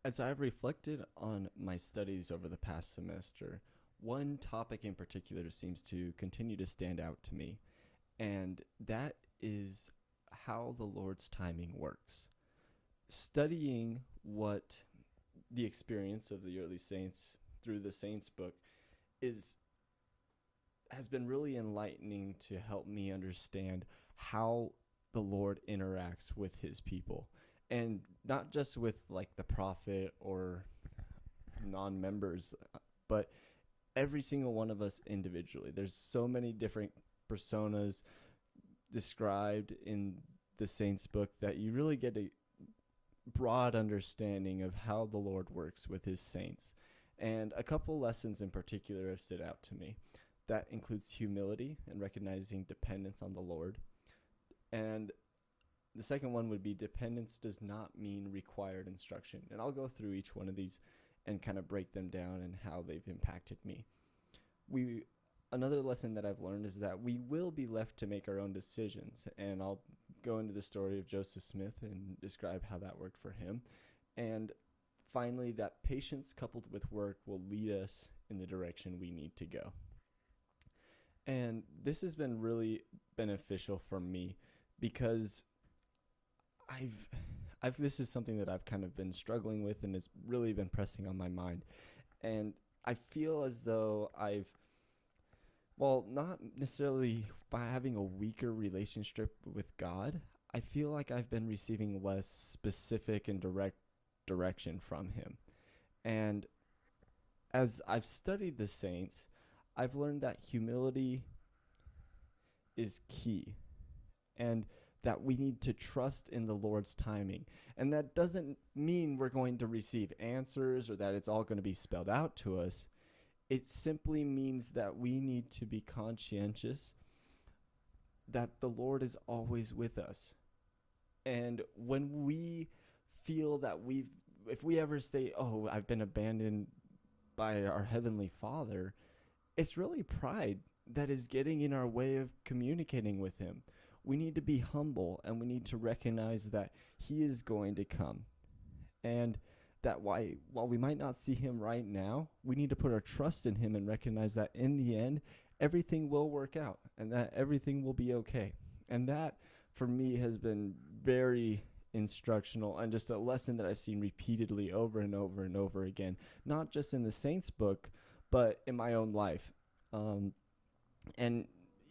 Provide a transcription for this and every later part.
As I've reflected on my studies over the past semester, one topic in particular seems to continue to stand out to me, and that is how the Lord's timing works. Studying what the experience of the early saints through the Saints book is has been really enlightening to help me understand how the Lord interacts with his people. And not just with like the prophet or non-members, but every single one of us individually. There's so many different personas described in the Saints book that you really get a broad understanding of how the Lord works with his saints. And a couple lessons in particular have stood out to me. That includes humility and recognizing dependence on the Lord. And the second one would be dependence does not mean required instruction. And I'll go through each one of these and kind of break them down and how they've impacted me. We Another lesson that I've learned is that we will be left to make our own decisions, and I'll go into the story of Joseph Smith and describe how that worked for him. And finally, that patience coupled with work will lead us in the direction we need to go. And this has been really beneficial for me because I've I've this is something that I've kind of been struggling with and has really been pressing on my mind. And I feel as though I've well, not necessarily by having a weaker relationship with God, I feel like I've been receiving less specific and direct direction from him. And as I've studied the saints, I've learned that humility is key and that we need to trust in the Lord's timing. And that doesn't mean we're going to receive answers or that it's all going to be spelled out to us. It simply means that we need to be conscientious that the Lord is always with us. And when we feel that if we ever say, oh, I've been abandoned by our Heavenly Father, it's really pride that is getting in our way of communicating with him. We need to be humble and we need to recognize that he is going to come. And that while we might not see him right now, we need to put our trust in him and recognize that in the end, everything will work out and that everything will be okay. And that, for me, has been very instructional and just a lesson that I've seen repeatedly over and over and over again, not just in the Saints book, but in my own life. And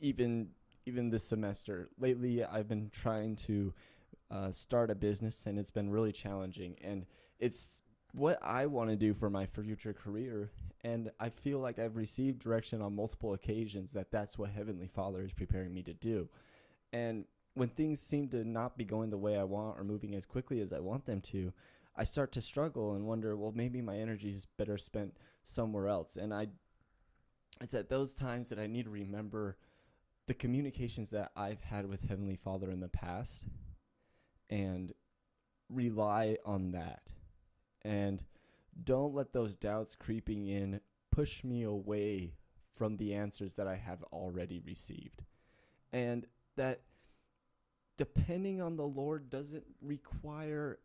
even this semester, lately, I've been trying to start a business, and it's been really challenging. And it's what I want to do for my future career. And I feel like I've received direction on multiple occasions that that's what Heavenly Father is preparing me to do. And when things seem to not be going the way I want or moving as quickly as I want them to, I start to struggle and wonder, well, maybe my energy is better spent somewhere else. And it's at those times that I need to remember the communications that I've had with Heavenly Father in the past and rely on that. And don't let those doubts creeping in push me away from the answers that I have already received. And that depending on the Lord doesn't require,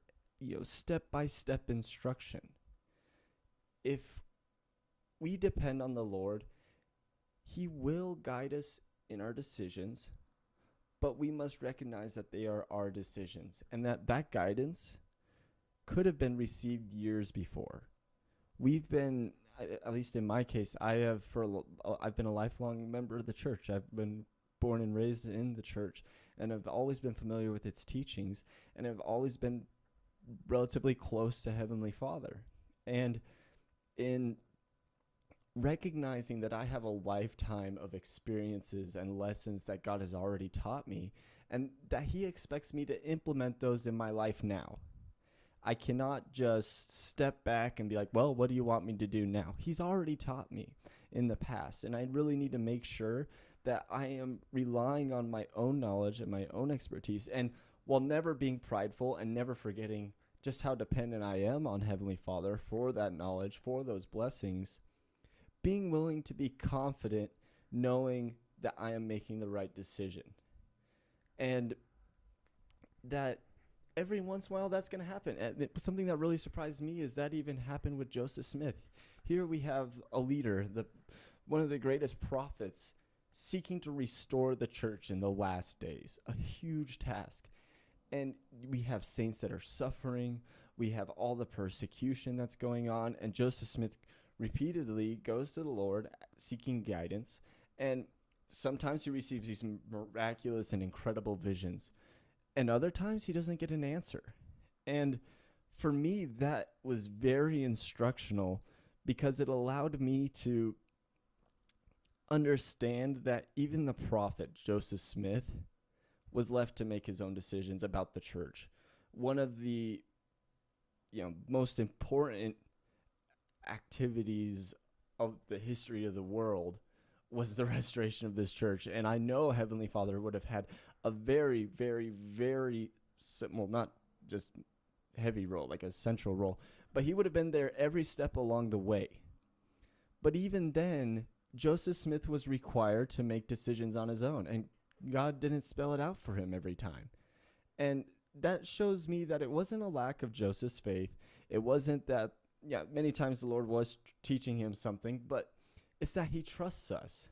step-by-step instruction. If we depend on the Lord, he will guide us in our decisions, but we must recognize that they are our decisions and that guidance could have been received years before. We've been, at least in my case, I've been a lifelong member of the church. I've been born and raised in the church, and I've always been familiar with its teachings, and I've always been relatively close to Heavenly Father. And in recognizing that I have a lifetime of experiences and lessons that God has already taught me, and that he expects me to implement those in my life now. I cannot just step back and be like, well, what do you want me to do now? He's already taught me in the past, and I really need to make sure that I am relying on my own knowledge and my own expertise, and while never being prideful and never forgetting just how dependent I am on Heavenly Father for that knowledge, for those blessings, being willing to be confident knowing that I am making the right decision. And that every once in a while that's going to happen. And something that really surprised me is that even happened with Joseph Smith. Here we have a leader, one of the greatest prophets, seeking to restore the church in the last days, a huge task. And we have saints that are suffering. We have all the persecution that's going on. And Joseph Smith repeatedly goes to the Lord seeking guidance. And sometimes he receives these miraculous and incredible visions. And other times he doesn't get an answer. And for me, that was very instructional because it allowed me to understand that even the prophet Joseph Smith was left to make his own decisions about the church. One of the most important activities of the history of the world was the restoration of this church. And I know Heavenly Father would have had a very, very, very, well, not just heavy role, like a central role, but he would have been there every step along the way. But even then, Joseph Smith was required to make decisions on his own, and God didn't spell it out for him every time. And that shows me that it wasn't a lack of Joseph's faith. It wasn't that, many times the Lord was teaching him something, but it's that he trusts us,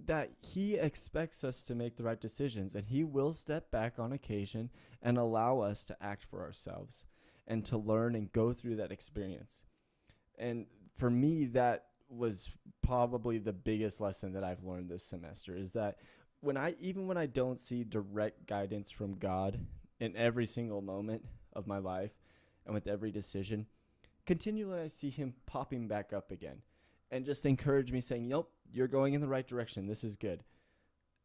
that he expects us to make the right decisions, and he will step back on occasion and allow us to act for ourselves and to learn and go through that experience. And for me, that was probably the biggest lesson that I've learned this semester, is that when I don't see direct guidance from God in every single moment of my life and with every decision, continually I see him popping back up again and just encourage me, saying, "Yep, you're going in the right direction. This is good."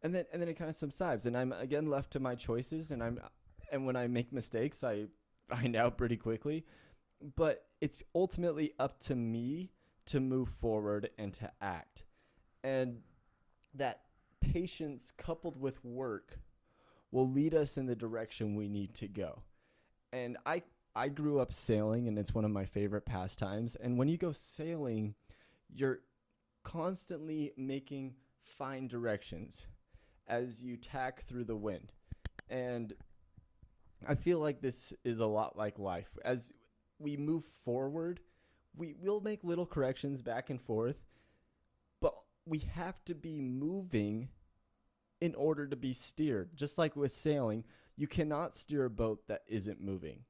And then it kind of subsides, and I'm again left to my choices, and when I make mistakes, I find out pretty quickly. But it's ultimately up to me to move forward and to act. And that patience coupled with work will lead us in the direction we need to go. And I grew up sailing, and it's one of my favorite pastimes. And when you go sailing, you're constantly making fine directions as you tack through the wind. And I feel like this is a lot like life. As we move forward, we will make little corrections back and forth, but we have to be moving in order to be steered. Just like with sailing, you cannot steer a boat that isn't moving.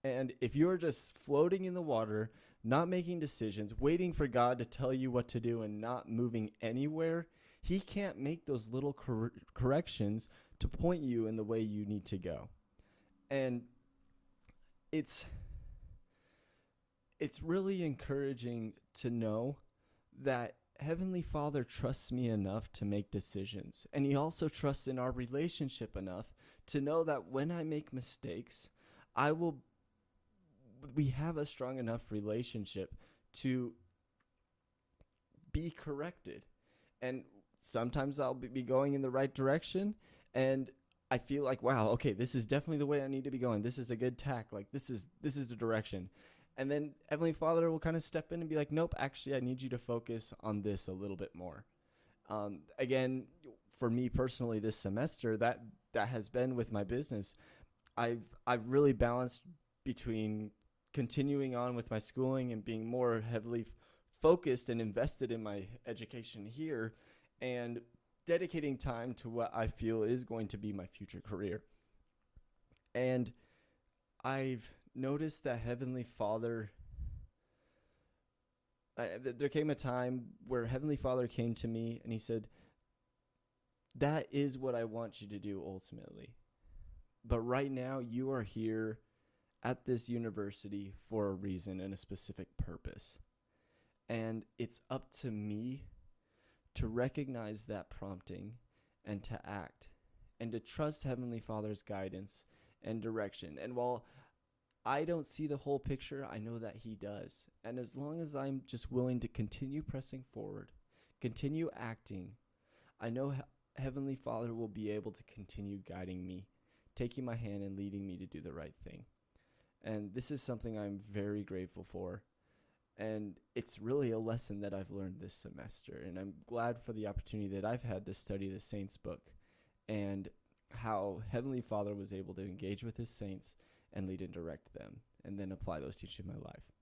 And if you're just floating in the water, not making decisions, waiting for God to tell you what to do and not moving anywhere, he can't make those little corrections to point you in the way you need to go. And it's really encouraging to know that Heavenly Father trusts me enough to make decisions. And he also trusts in our relationship enough to know that when I make mistakes, we have a strong enough relationship to be corrected. And sometimes I'll be going in the right direction, and I feel like, wow, okay, this is definitely the way I need to be going. This is a good tack. Like, this is the direction. And then Heavenly Father will kind of step in and be like, nope, actually, I need you to focus on this a little bit more. Again, for me personally this semester, that has been with my business. I've really balanced between continuing on with my schooling and being more heavily focused and invested in my education here, and dedicating time to what I feel is going to be my future career. And I've noticed that Heavenly Father, there came a time where Heavenly Father came to me and he said, that is what I want you to do ultimately. But right now you are here at this university for a reason and a specific purpose. And it's up to me to recognize that prompting and to act and to trust Heavenly Father's guidance and direction. And while I don't see the whole picture, I know that he does. And as long as I'm just willing to continue pressing forward, continue acting, I know Heavenly Father will be able to continue guiding me, taking my hand and leading me to do the right thing. And this is something I'm very grateful for. And it's really a lesson that I've learned this semester. And I'm glad for the opportunity that I've had to study the Saints book and how Heavenly Father was able to engage with his saints and lead and direct them, and then apply those teachings in my life.